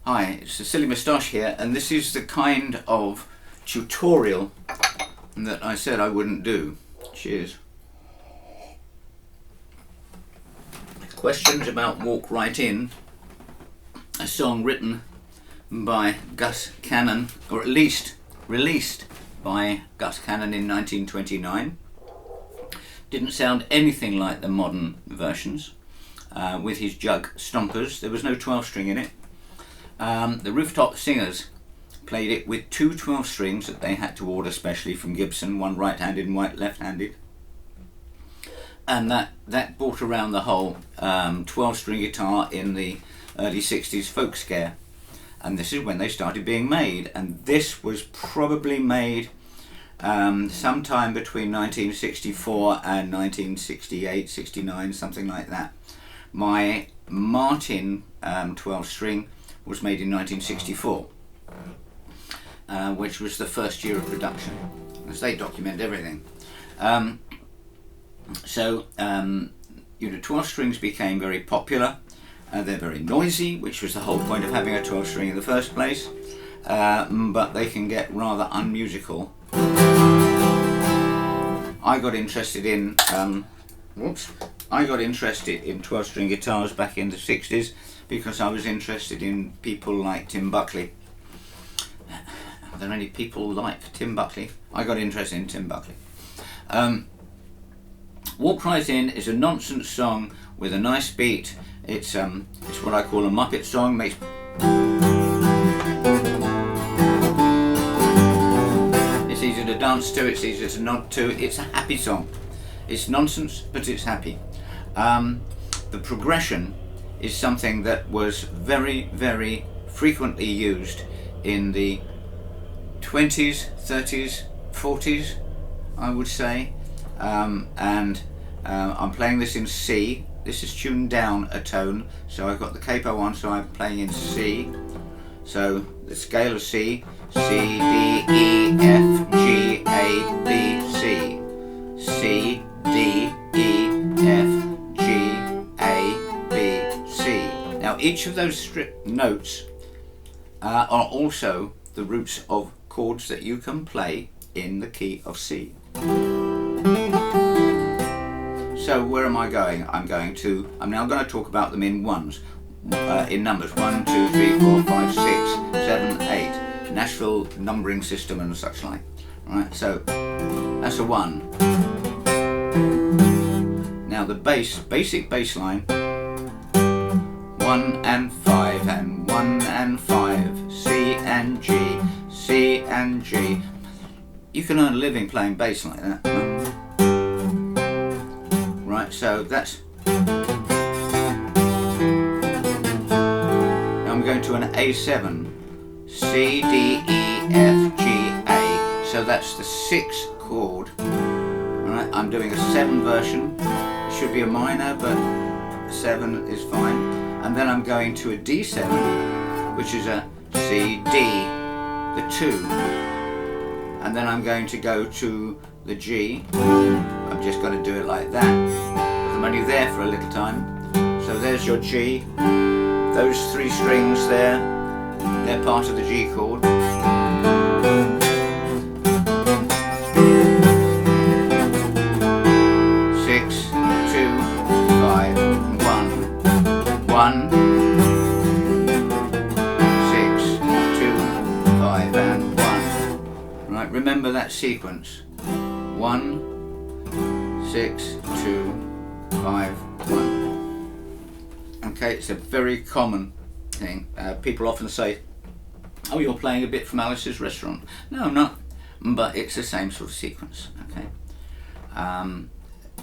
Hi, it's the Silly Moustache here, and this is the kind of tutorial that I said I wouldn't do. Cheers. Questions about Walk Right In, a song written by Gus Cannon, or at least released by Gus Cannon in 1929. Didn't sound anything like the modern versions, with his jug stompers. There was no 12-string in it. The Rooftop Singers played it with two 12 strings that they had to order specially from Gibson, one right-handed and one left-handed, and that brought around the whole 12-string guitar in the early 60s folk scare, and this is when they started being made, and this was probably made sometime between 1964 and 1968, 69, something like that. My Martin 12-string was made in 1964, which was the first year of production, as they document everything. 12 strings became very popular. They're very noisy, which was the whole point of having a 12 string in the first place, but they can get rather unmusical. I got interested in 12 string guitars back in the 60s because I was interested in people like Tim Buckley. Are there any people like Tim Buckley? I got interested in Tim Buckley. Walk Right In is a nonsense song with a nice beat. It's what I call a Muppet song. It's easy to dance to, it's easy to nod to. It's a happy song. It's nonsense, but it's happy. The progression is something that was very, very frequently used in the 20s, 30s, 40s, I would say. I'm playing this in C. This is tuned down a tone, so I've got the capo on, so I'm playing in C. So the scale of C, C, D, E, F, G, A, B, C. C, D, E, F, G, A, B, C. Now each of those notes are also the roots of chords that you can play in the key of C. So where am I going? I'm now going to talk about them in ones, in numbers 1, 2, 3, 4, 5, 6, 7, 8. Nashville numbering system and such like. Right, so that's a 1. Now the basic bass line, 1 and 5 and 1 and 5, C and G, C and G. You can earn a living playing bass like that. Right, so that's. Now I'm going to an A7, C, D, E, F, G, A. So that's the 6th chord. Alright, I'm doing a 7 version. It should be a minor, but 7 is fine. And then I'm going to a D7, which is a C, D, the 2. And then I'm going to go to the G. I'm just going to do it like that, because I'm only there for a little time. So there's your G. Those 3 strings there, they're part of the G chord. 6, 2, 5, 1, 1, 6, 2, 5 and 1. Right, remember that sequence. 1, 6, 2, 5, 1. Okay, it's a very common thing. People often say, oh, you're playing a bit from Alice's Restaurant. No, I'm not, but it's the same sort of sequence. Okay,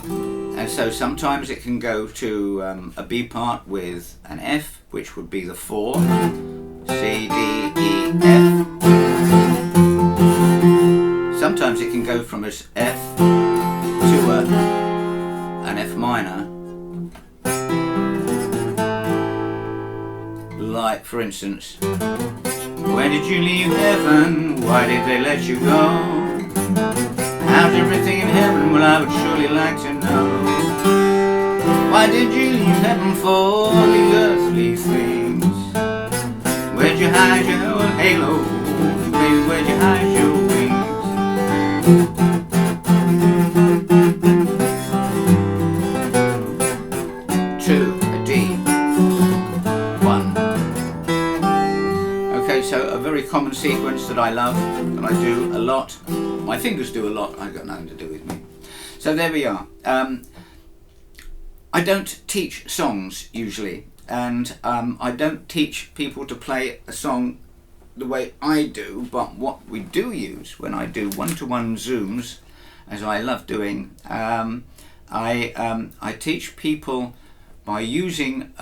and so sometimes it can go to a B part with an F, which would be the 4, C, D, E, F. Sometimes it can go from as F to an F minor, like for instance, where did you leave heaven? Why did they let you go? How's everything in heaven? Well, I would surely like to know. Why did you leave heaven for these earthly things? Where'd you you hide your halo? Baby, where'd you hide your wings? Two, a D, one. Okay, so a very common sequence that I love, that I do a lot. My fingers do a lot, I've got nothing to do with me. So there we are. I don't teach songs usually, and I don't teach people to play a song the way I do, but what we do use when I do one-to-one Zooms, as I love doing, I teach people by using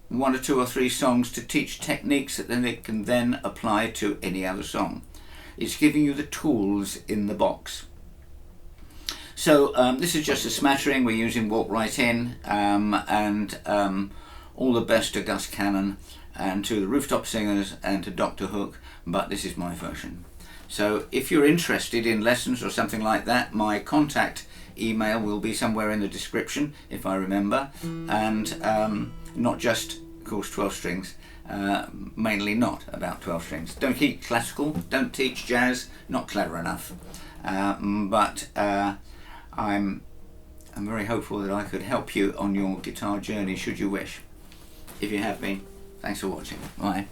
one or two or three songs to teach techniques that then they can then apply to any other song. It's giving you the tools in the box. So this is just a smattering. We're using Walk Right In, and all the best to Gus Cannon and to the Rooftop Singers and to Dr. Hook, but this is my version. So if you're interested in lessons or something like that, my contact email will be somewhere in the description, if I remember, and not just, of course, 12 strings, mainly not about 12 strings. Don't teach classical, don't teach jazz, not clever enough, but I'm very hopeful that I could help you on your guitar journey, should you wish. If you have been, thanks for watching. Bye.